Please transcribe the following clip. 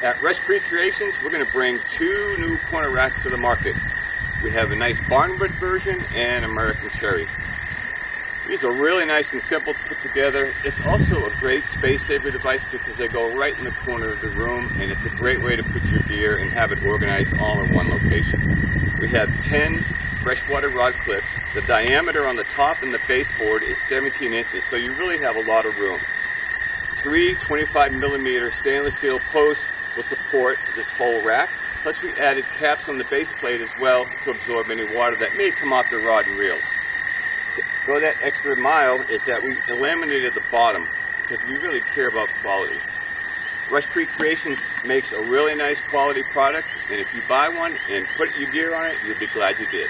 At Creek Creations, we're going to bring two new corner racks to the market. We have a nice barnwood version and American cherry. These are really nice and simple to put together. It's also a great space saver device because they go right in the corner of the room, and it's a great way to put your gear and have it organized all in one location. We have 10 freshwater rod clips. The diameter on the top and the baseboard is 17 inches, so you really have a lot of room. 3 25mm stainless steel posts will support this whole rack. Plus we added caps on the base plate as well to absorb any water that may come off the rod and reels. To go that extra mile is that we laminated the bottom because we really care about quality. Creek Creations makes a really nice quality product, and if you buy one and put your gear on it, you'll be glad you did.